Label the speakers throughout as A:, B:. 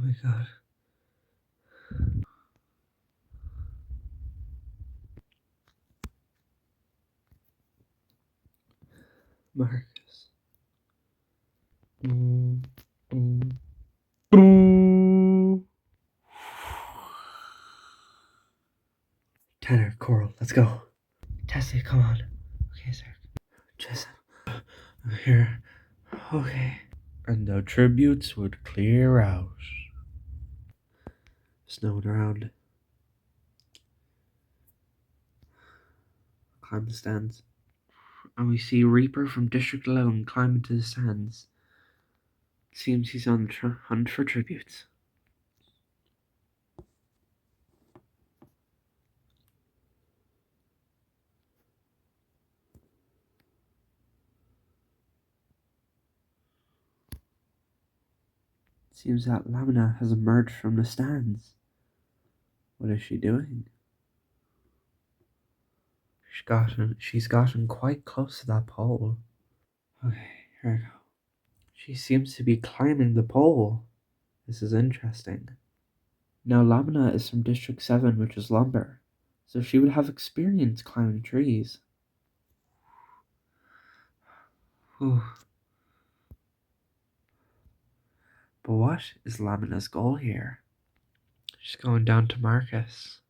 A: my god. Marcus. Tanner, Coral, let's go. Tessie, come on. Okay, sir. Jason, I'm here. Okay. And the tributes would clear out. There's no one around. Climb the stands. And we see Reaper from District 11 climb into the stands. Seems he's on the hunt for tributes. Seems that Lamina has emerged from the stands. What is she doing? She's gotten quite close to that pole. Okay, here we go. She seems to be climbing the pole. This is interesting. Now Lamina is from District 7, which is lumber, so she would have experience climbing trees. Whew. But what is Lamina's goal here? She's going down to Marcus.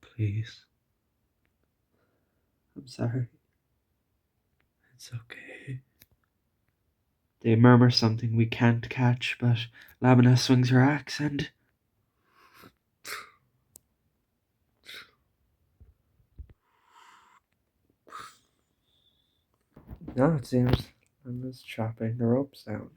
A: Please. I'm sorry. It's okay. They murmur something we can't catch, but Lamina swings her axe and... Now it seems Lamina's chopping the ropes down.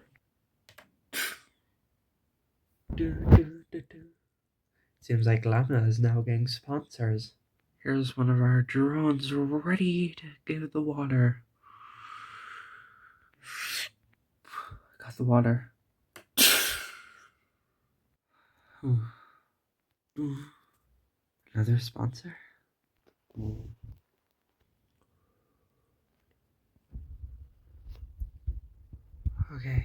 A: Seems like Lamina is now getting sponsors. Here's one of our drones ready to give the water. Got the water. Another sponsor? Okay.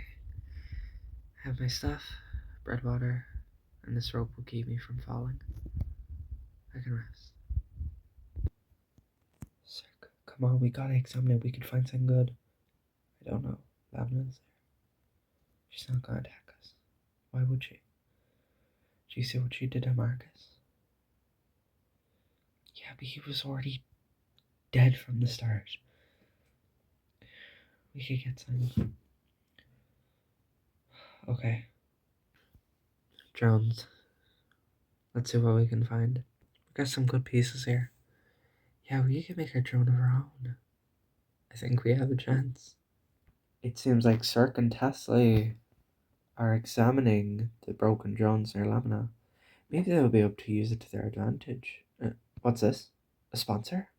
A: I have my stuff, bread, water, and this rope will keep me from falling. I can rest. Sick. Come on, we gotta examine it. We could find something good. I don't know. Lamina's there. She's not gonna attack us. Why would she? Did you see what she did to Marcus? Yeah, but he was already dead from the start. We could get some. Okay. Drones. Let's see what we can find. We got some good pieces here. Yeah, we can make our drone of our own. I think we have a chance. It seems like Cirque and Tesla are examining the broken drones near Lamina. Maybe they'll be able to use it to their advantage. What's this? A sponsor?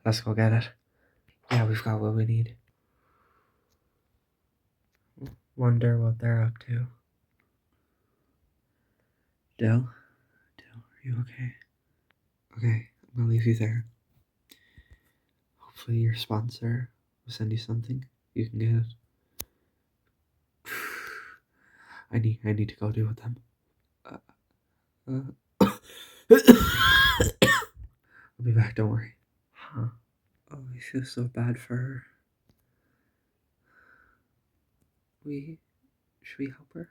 A: Let's go get it. Yeah, we've got what we need. Wonder what they're up to. Dill? Dill, are you okay? Okay, I'm gonna leave you there. Hopefully your sponsor will send you something. You can get it. I need to go deal with them. I'll be back, don't worry. Huh. Oh, I feel so bad for her. Should we help her?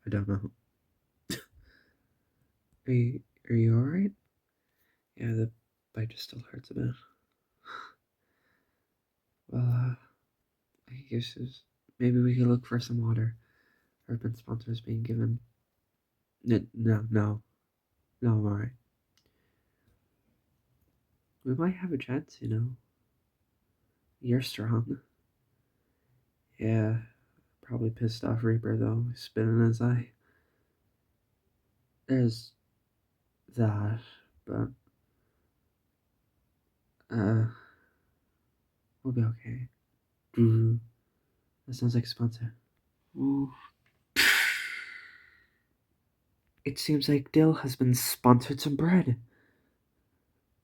A: I don't know. Are you alright? Yeah, the bite just still hurts a bit. Well, I guess maybe we could look for some water. Urban sponsors being given. No, I'm alright. We might have a chance, you know. You're strong. Yeah, probably pissed off Reaper though, spinning his eye. There's that, but we'll be okay. That sounds like a sponsor. Ooh. It seems like Dill has been sponsored some bread.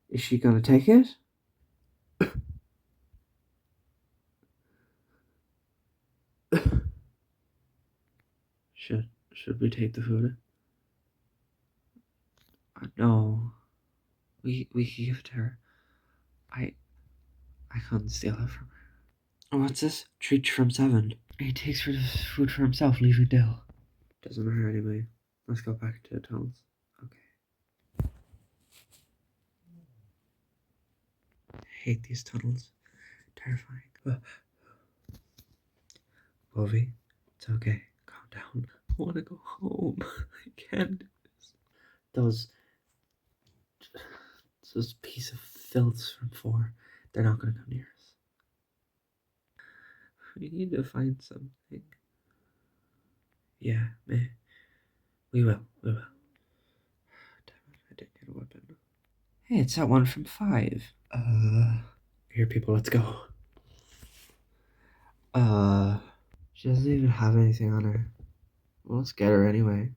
A: Is she gonna take it? Should we take the food? No. We can give it to her. I I couldn't steal it from her. Oh, what's this? Treat from 7. He takes for food for himself, leaving Dill. Doesn't matter anyway. Let's go back to Tones. Okay. I hate these tunnels. Terrifying. Bovie, it's okay. Calm down. I want to go home. I can't do this. Those piece of filths from 4, they're not going to come near us. We need to find something. Yeah, we will. We will. Damn it, I didn't get a weapon. Hey, it's that one from 5. Here, people, let's go. She doesn't even have anything on her. Well, let's get her anyway.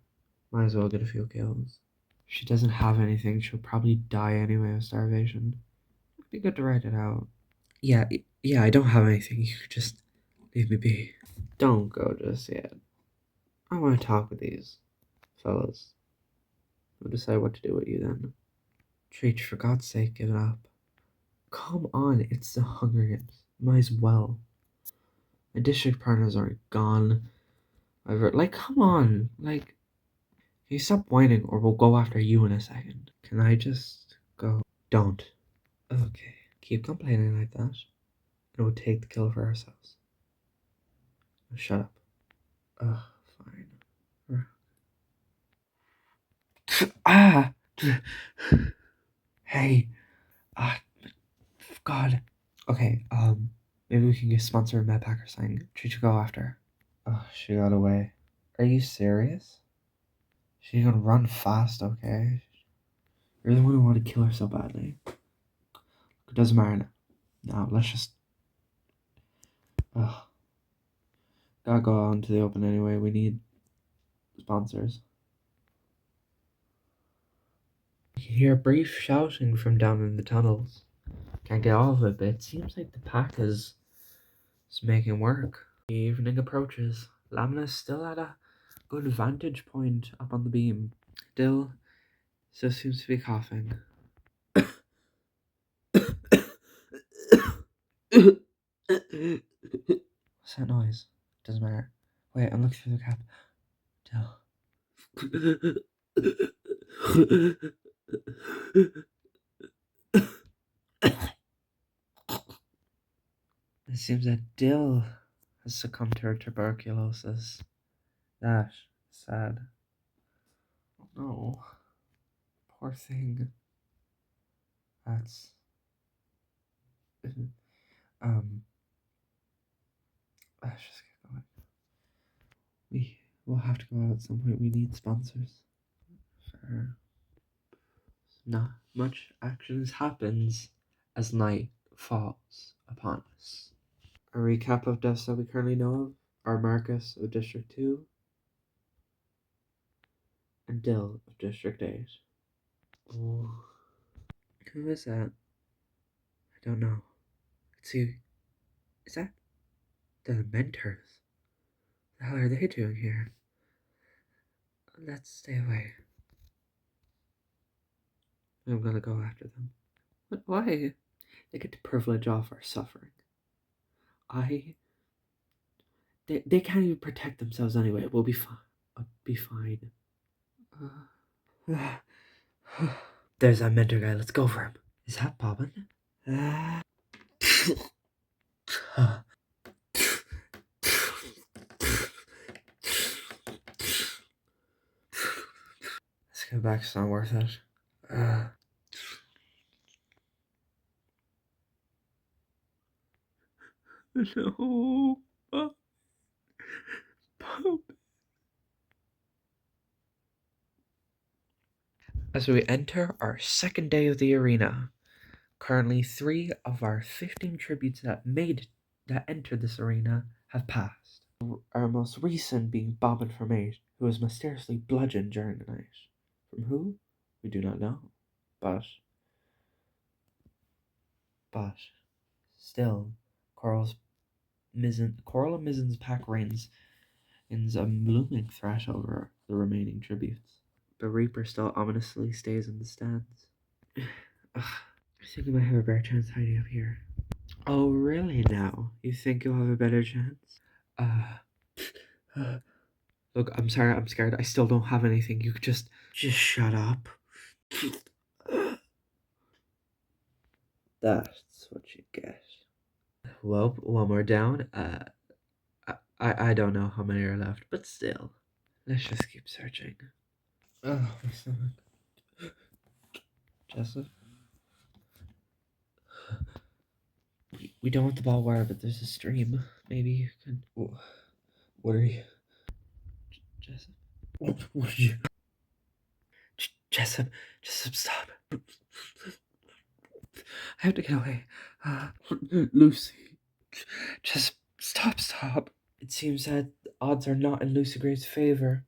A: Might as well get a few kills. If she doesn't have anything, she'll probably die anyway of starvation. It'd be good to write it out. Yeah, I don't have anything. You could just leave me be. Don't go just yet. I want to talk with these fellas. We'll decide what to do with you then. Treat, for God's sake, give it up. Come on, it's the Hunger Games. Might as well. My district partners are gone. Come on. Can you stop whining or we'll go after you in a second? Can I just go? Don't. Okay. Keep complaining like that, and we'll take the kill for ourselves. Shut up. Ugh, fine. Ah! Hey. Ah, God. Okay, maybe we can get sponsored med pack or something. Treat you go after. Oh, she got away. Are you serious? She's gonna run fast, okay? You're the one who wanted to kill her so badly. It doesn't matter now. Now, let's just... Ugh. Gotta go out into the open anyway. We need sponsors. You can hear brief shouting from down in the tunnels. Can't get all of it, but it seems like the pack is making work. The evening approaches. Lamina's still at a good vantage point up on the beam. Dill still seems to be coughing. What's that noise? Doesn't matter. Wait, I'm looking through the cap. Dill. It seems that Dill has succumbed to her tuberculosis. That's sad. Oh no. Poor thing. That's... let's just get going. We will have to go out at some point. We need sponsors. Fair. Not much action happens as night falls upon us. A recap of deaths that we currently know of are Marcus of District 2 and Dill of District 8. Oh. Who is that? I don't know. Let's see. Is that the mentors? The hell are they doing here? Let's stay away. I'm gonna go after them. But why? They get to privilege off our suffering. They can't even protect themselves anyway. We'll be fine. I'll be fine. There's that mentor guy. Let's go for him. Is that Bobbin? Let's go back. It's not worth it. No. As we enter our second day of the arena, currently 3 of our 15 tributes that entered this arena have passed. Our most recent being Bobbin from 8, who was mysteriously bludgeoned during the night. From who? We do not know. But still, Coral and Mizen's pack reigns pins a blooming threat over the remaining tributes. The Reaper still ominously stays in the stands. Ugh, I think I might have a better chance hiding up here. Oh, really now? You think you'll have a better chance? Uh, look, I'm sorry, I'm scared. I still don't have anything. You could just shut up. That's what you get. Well, one more down. I don't know how many are left, but still. Let's just keep searching. Oh, my stomach. Jessup? We don't want the ball wire, but there's a stream. Maybe you can. What are you? Jessup? What did you? Jessup, stop. I have to get away. Lucy. Just stop. It seems that the odds are not in Lucy Gray's favor.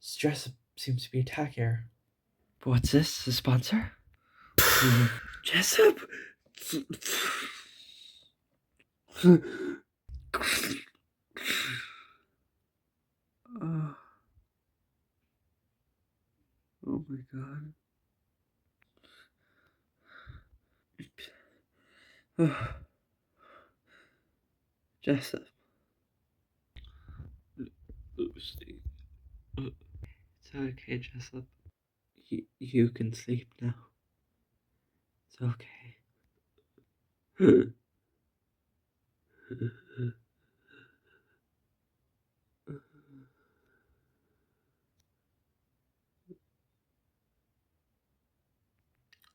A: Jessup seems to be attacking. But what's this? The sponsor? Jessup! Oh, oh my god. Oh, Jessup. Lucy. It's okay, Jessup. You can sleep now. It's okay.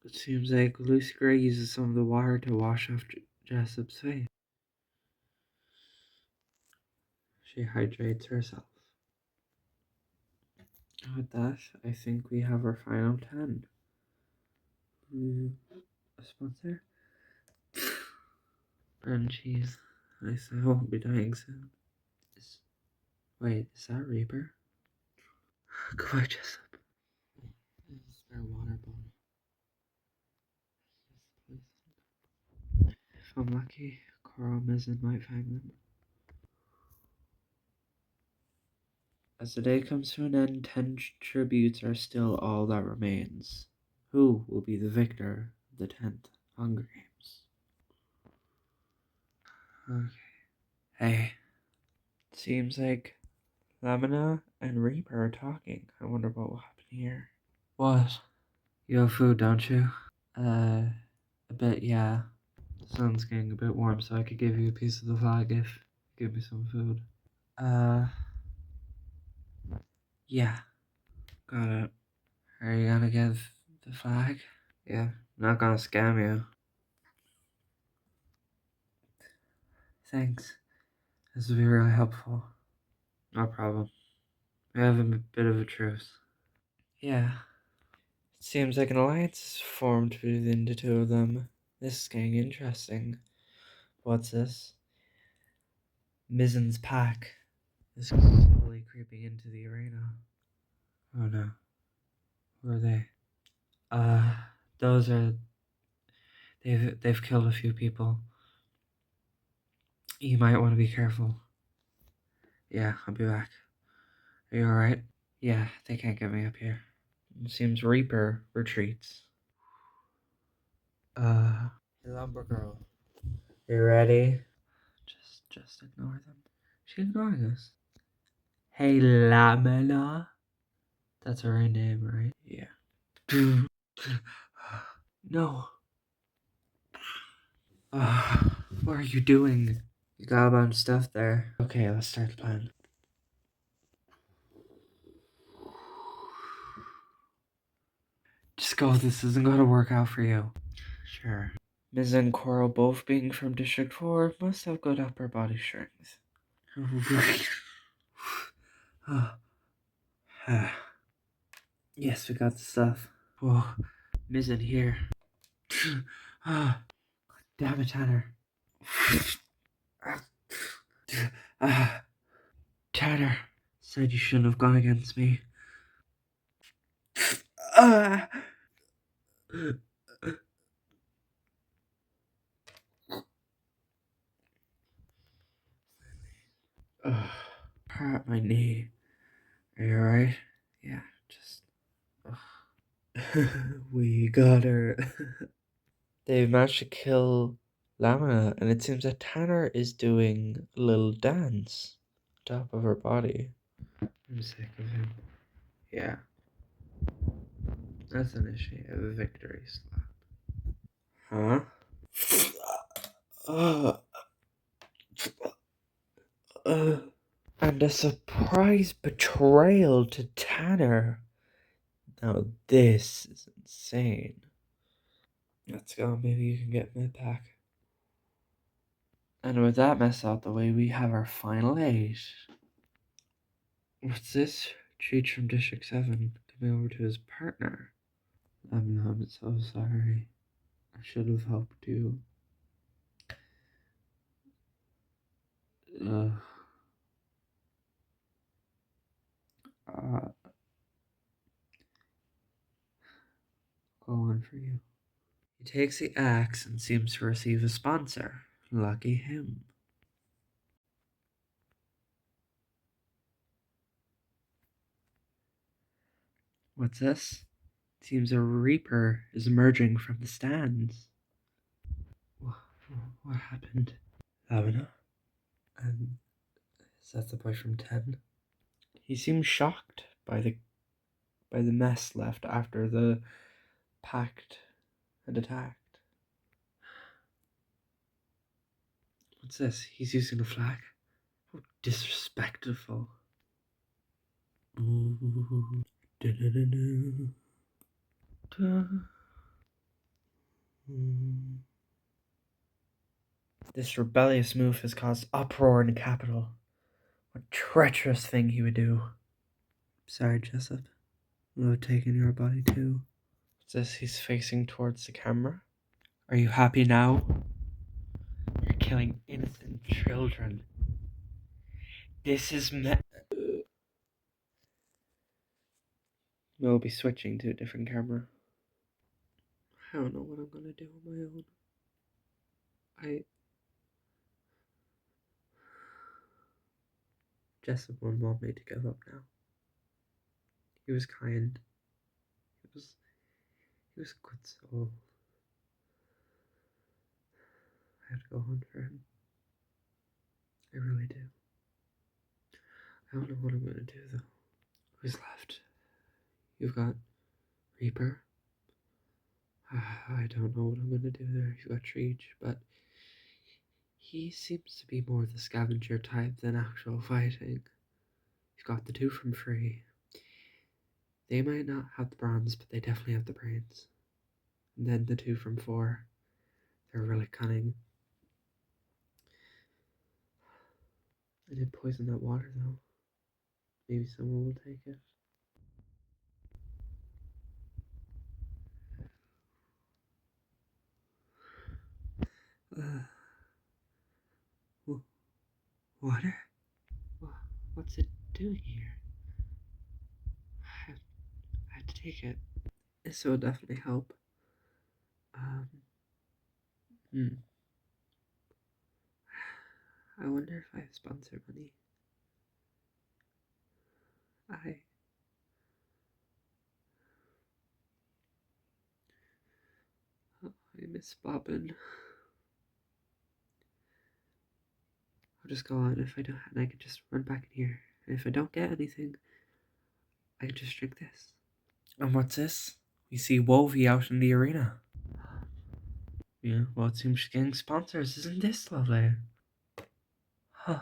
A: It seems like Lucy Gray uses some of the water to wash off Jessup's face. She hydrates herself. With that, I think we have our final 10. A sponsor? And cheese. I won't be dying soon. Wait, is that Reaper? Goodbye, Jessup. Spare water bottle. If I'm lucky, Coral Mizzen might find them. As the day comes to an end, 10 tributes are still all that remains. Who will be the victor of the 10th Hunger Games? Okay. Hey. Seems like Lamina and Reaper are talking. I wonder what will happen here. What? You have food, don't you? A bit, yeah. The sun's getting a bit warm, so I could give you a piece of the flag if you give me some food. Yeah. Got it. Are you gonna give the flag? Yeah, not gonna scam you. Thanks. This will be really helpful. No problem. We have a bit of a truce. Yeah. It seems like an alliance is formed between the two of them. This is getting interesting. What's this? Mizzen's pack is slowly creeping into the arena. Oh no. Who are they? Those are... They've killed a few people. You might want to be careful. Yeah, I'll be back. Are you alright? Yeah, they can't get me up here. It seems Reaper retreats. Hey, Lumber Girl. You ready? Just ignore them. She's ignoring us. Hey, Lamina. That's her right name, right? Yeah. No. What are you doing? You got a bunch of stuff there. Okay, let's start the plan. Just go, this isn't gonna work out for you. Sure. Ms. and Coral, both being from District 4, must have good upper body strength. Yes, we got the stuff. Whoa, Ms. in here. Damn it, Tanner. Tanner said you shouldn't have gone against me. hurt my knee. Are you alright? Yeah, just. We got her. They've managed to kill Lamina, and it seems that Tanner is doing a little dance on top of her body. I'm sick of him. Yeah, that's an issue. A victory slap. Huh? And a surprise betrayal to Tanner. Now this is insane. Let's go, maybe you can get me back. And with that mess out the way, we have our final 8. What's this? Cheech from District 7 coming over to his partner. I'm so sorry. I should have helped you. Uh, uh, go on for you. He takes the axe and seems to receive a sponsor. Lucky him. What's this? Seems a reaper is emerging from the stands. What happened? Lavina? And is that the boy from 10? He seems shocked by the mess left after the pact had attacked. What's this? He's using a flag? How disrespectful. This rebellious move has caused uproar in the capital. What treacherous thing he would do. Sorry, Jessup. I would have taken your body too. What's this? He's facing towards the camera. Are you happy now? You're killing innocent children. This is We'll be switching to a different camera. I don't know what I'm gonna do on my own. Jessup won't want me to give up now. He was kind. He was a good soul. I have to go on for him. I really do. I don't know what I'm gonna do though. Who's left? You've got Reaper. I don't know what I'm gonna do there. You've got Treach, but he seems to be more the scavenger type than actual fighting. You've got the 2 from Free. They might not have the bronze, but they definitely have the brains. And then the 2 from 4. They're really cunning. I did poison that water though. Maybe someone will take it. Water? What's it doing here? I have to take it. This will definitely help. Hmm. I wonder if I have sponsor money. I miss Bobbin. I'll just go on if I don't, and I can just run back in here. And if I don't get anything, I can just drink this. And what's this? We see Wolvie out in the arena. Yeah, well, it seems she's getting sponsors. Isn't this lovely? Huh.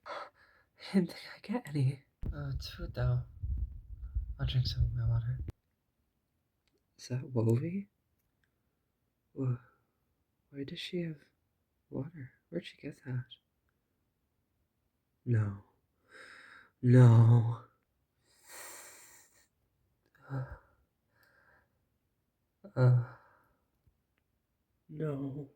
A: I didn't think I'd get any. Oh, it's food though. I'll drink some of my water. Is that Wolvie? Why does she have water? Where'd she get that? No. No. No. No.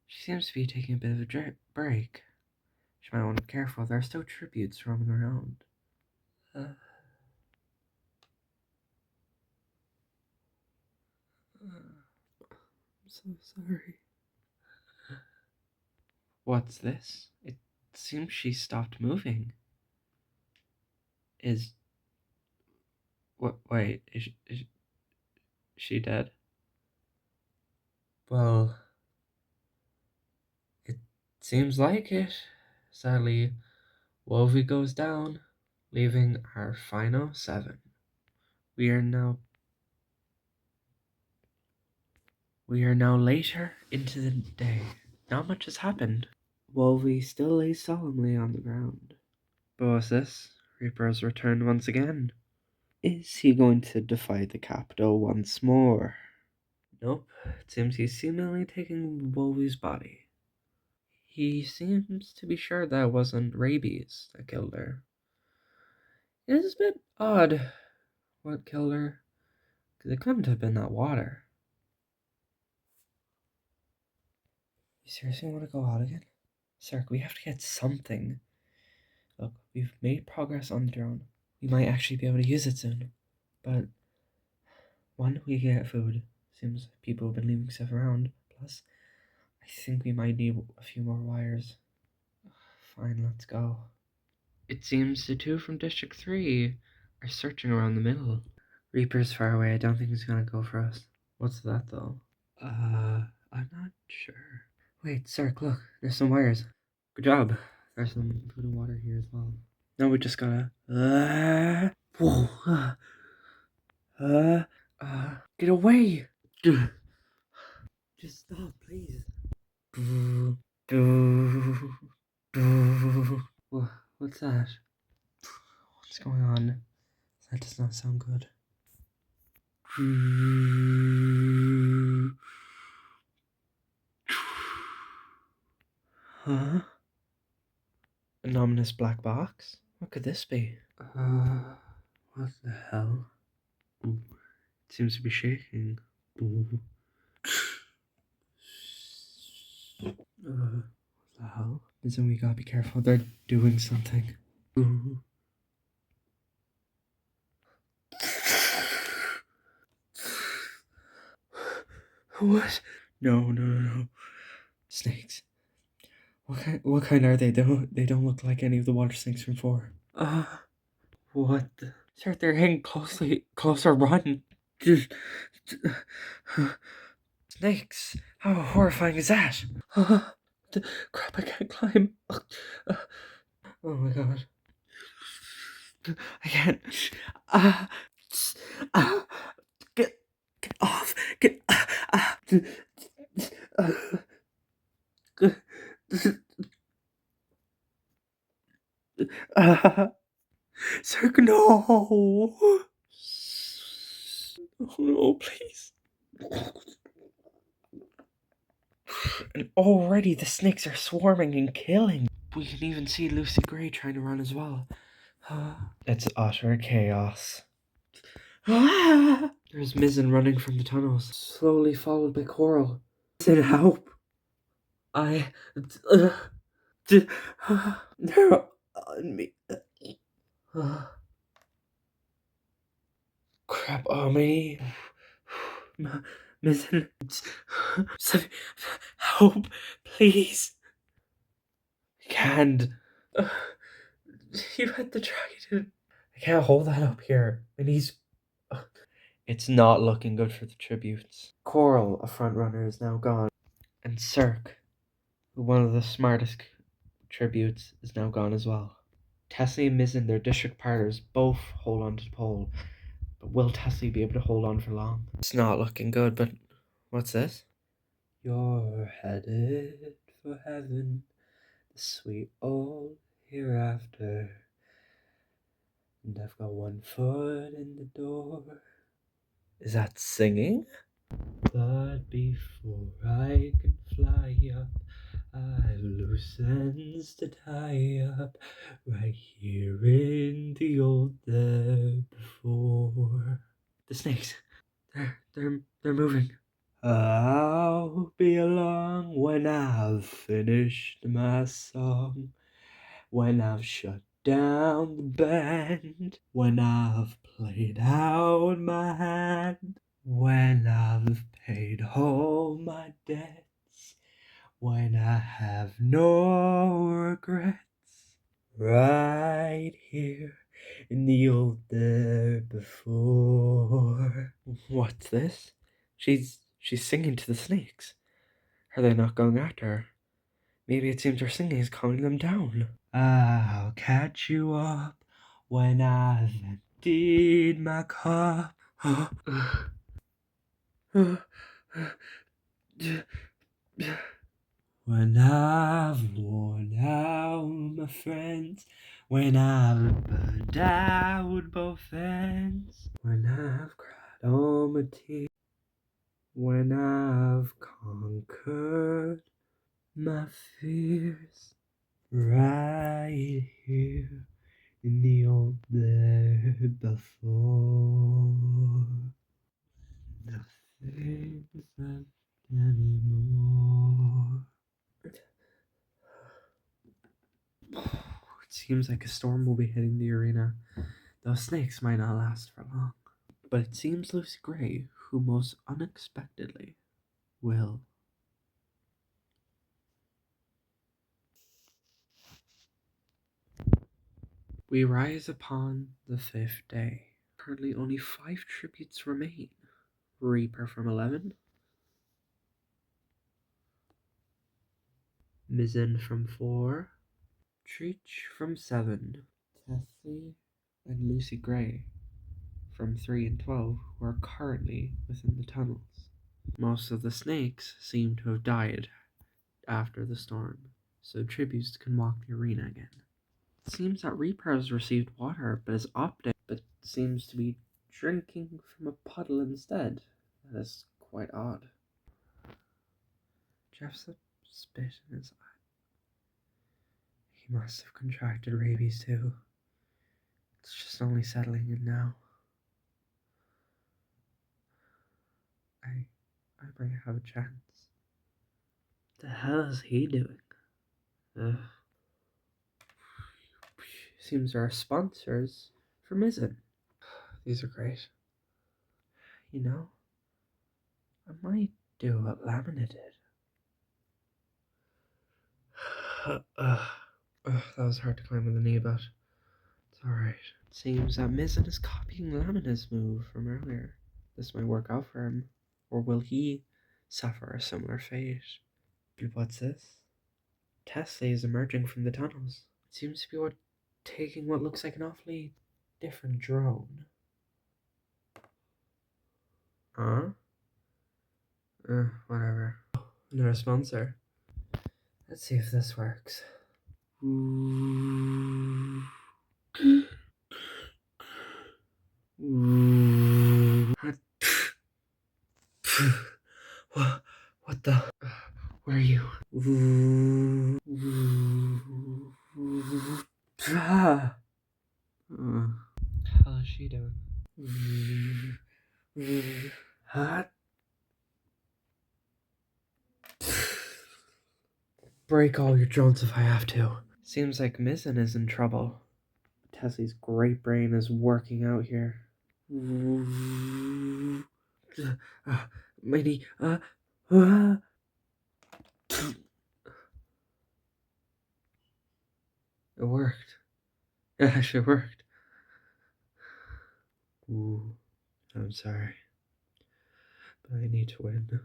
A: She seems to be taking a bit of a break. She might want to be careful. There are still tributes roaming around. I'm so sorry. What's this? It seems she stopped moving. Is what? Wait, is she dead? Well, it seems like it. Sadly, Wolvie goes down, leaving our final 7. We are now later into the day. Not much has happened. Wolvie still lays solemnly on the ground. TBOSAS, Reaper has returned once again. Is he going to defy the capital once more? Nope. It seems he's seemingly taking Wolvie's body. He seems to be sure that wasn't rabies that killed her. It is a bit odd what killed her, because it couldn't have been that water. You seriously want to go out again? Cirque, we have to get something. Look, we've made progress on the drone. We might actually be able to use it soon. But when we get food, seems people have been leaving stuff around. Plus, I think we might need a few more wires. Fine, let's go. It seems the 2 from District 3 are searching around the middle. Reaper's far away. I don't think he's gonna go for us. What's that though? I'm not sure. Wait, Cirque, look, there's some wires. Good job. There's some food and water here as well. Now we just gotta. Whoa. Get away! Just stop, please. What's that? What's going on? That does not sound good. Huh? An ominous black box? What could this be? What the hell? Ooh, it seems to be shaking. Ooh. What the hell? Listen, we gotta be careful. They're doing something. Ooh. What? No. Snakes. What kind are they? They don't look like any of the water snakes from 4. What the? Sir, they're hitting closer, run. Snakes. How horrifying is that? Crap, I can't climb. Oh my god. I can't. Uh, get off. Get. Sir, no. Oh no, please. And already the snakes are swarming and killing. We can even see Lucy Gray trying to run as well. It's utter chaos. There's Mizzen running from the tunnels, slowly followed by Coral. Mizzen, help! They're on me. Crap on me. Mizzen, help, please. I can't. You had the trident. I can't hold that up here. And he's. It's not looking good for the tributes. Coral, a front runner, is now gone. And Cirque, one of the smartest tributes, is now gone as well. Tessie and Mizzen, their district partners, both hold on to the pole. But will Tessie be able to hold on for long? It's not looking good, but what's this? You're headed for heaven, the sweet old hereafter. And I've got one foot in the door. Is that singing? But before I can fly up, I've loose ends to tie up right here in the old there before. The snakes, they're moving. I'll be along when I've finished my song, when I've shut down the band, when I've played out my hand, when I've paid all my debts, when I have no regrets, right here in the old there before. What's this? She's singing to the snakes. Are they not going after her? Maybe it seems her singing is calming them down. I'll catch you up when I've emptied my cup. When I've worn out my friends, when I've burned out both ends, when I've cried all my tears, when I've conquered my fears, right here in the old there before. Nothing's left anymore. It seems like a storm will be hitting the arena. Those snakes might not last for long. But it seems Lucy Gray, who most unexpectedly will. We rise upon the 5th day. Currently only 5 tributes remain. Reaper from 11. Mizzen from 4. Treach from 7. Tessie and Lucy Gray from 3 and 12, who are currently within the tunnels. Most of the snakes seem to have died after the storm, so tributes can walk the arena again. It seems that Reaper has received water, but is optic, but seems to be drinking from a puddle instead. That is quite odd. Jeff's a spit in his eye. He must have contracted rabies too. It's just only settling in now. I might have a chance. The hell is he doing? Ugh. Seems our sponsors for Mizzen. These are great. You know, I might do what Lamina did. That was hard to climb with a knee, but it's alright. It seems that Mizzen is copying Lamina's move from earlier. This might work out for him. Or will he suffer a similar fate? What's this? Tessie is emerging from the tunnels. It seems to be taking what looks like an awfully different drone. Huh? Whatever. Another sponsor. Let's see if this works. What the? Where are you? How is she doing? Break all your drones if I have to. Seems like Mizzen is in trouble. Tessie's great brain is working out here. Mighty, It worked. It actually worked. Ooh, I'm sorry, but I need to win.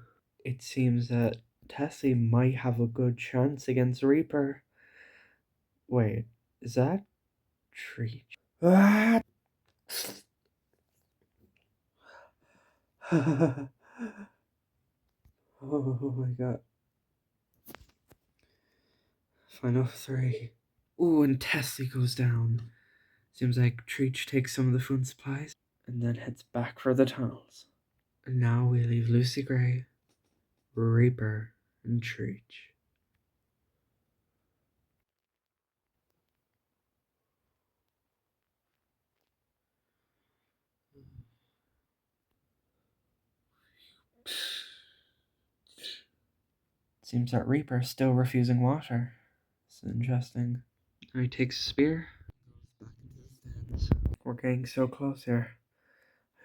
A: It seems that Tessie might have a good chance against Reaper. Wait, is that Treach? Ah! Oh my god. Final 3. Ooh, and Tessie goes down. Seems like Treach takes some of the food supplies and then heads back for the tunnels. And now we leave Lucy Gray, Reaper, and Treach. Seems that Reaper's still refusing water. It's interesting. Now he takes a spear. Goes back into the stands. We're getting so close here.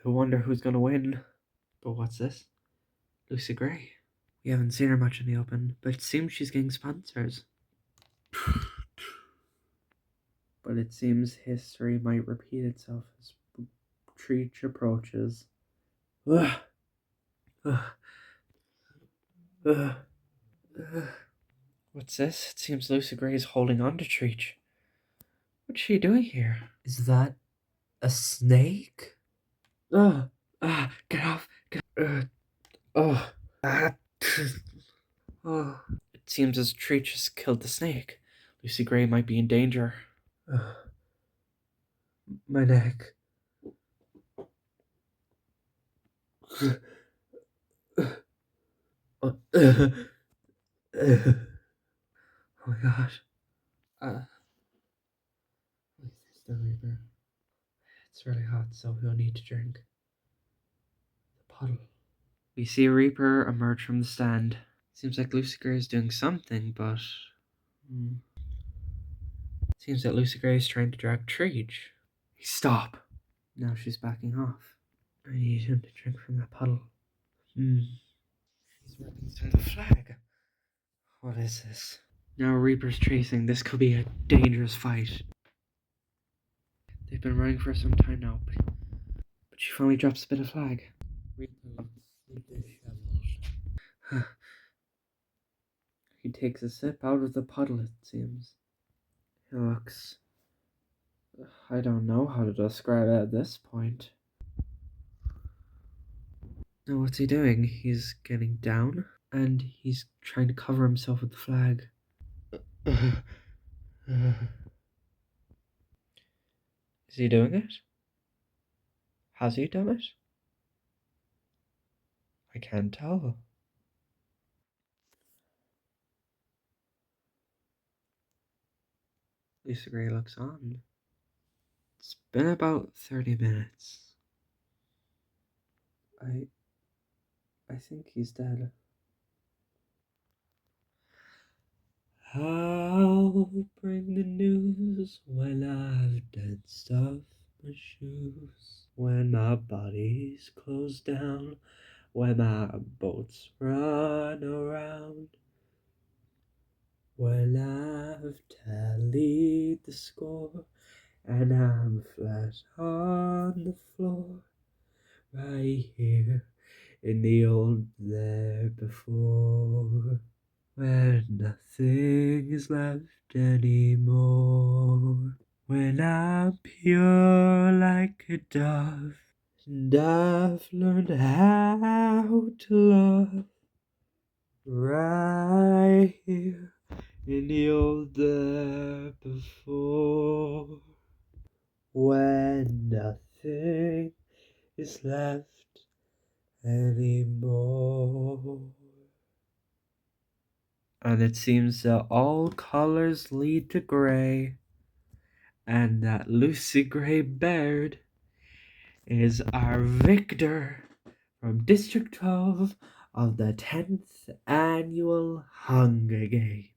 A: I wonder who's gonna win. But what's this? Lucy Gray. We haven't seen her much in the open, but it seems she's getting sponsors. But it seems history might repeat itself as Treach approaches. Ugh. Ugh. Ugh. Ugh. What's this? It seems Lucy Gray is holding on to Treach. What's she doing here? Is that a snake? Ugh. Get off. Ugh. Ah. Ugh. It seems as Treach has killed the snake. Lucy Gray might be in danger. Ugh. My neck. Oh my gosh. It's the Reaper. It's really hot, so we'll need to drink. The puddle. We see a Reaper emerge from the stand. Seems like Lucy Gray is doing something, but... Seems that Lucy Gray is trying to drag Treach. Stop! Now she's backing off. I need him to drink from that puddle. He's ripping through the flag. What is this? Now Reaper's chasing. This could be a dangerous fight. They've been running for some time now, but she finally drops a bit of flag. Reaper disheveled. He takes a sip out of the puddle, it seems. He looks... I don't know how to describe it at this point. Now what's he doing? He's getting down, and he's trying to cover himself with the flag. Is he doing it? Has he done it? I can't tell. Lucy Gray looks on. It's been about 30 minutes. I think he's dead. I'll bring the news when I've danced off my shoes, when my body's closed down, when my boats run around, when I've tallied the score and I'm flat on the floor, right here in the old there before, where nothing is left anymore, when I'm pure like a dove, and I've learned how to love, right here in the old there before, when nothing is left anymore. And it seems that all colors lead to gray, and that Lucy Gray Baird is our victor from District 12 of the 10th Annual Hunger Games.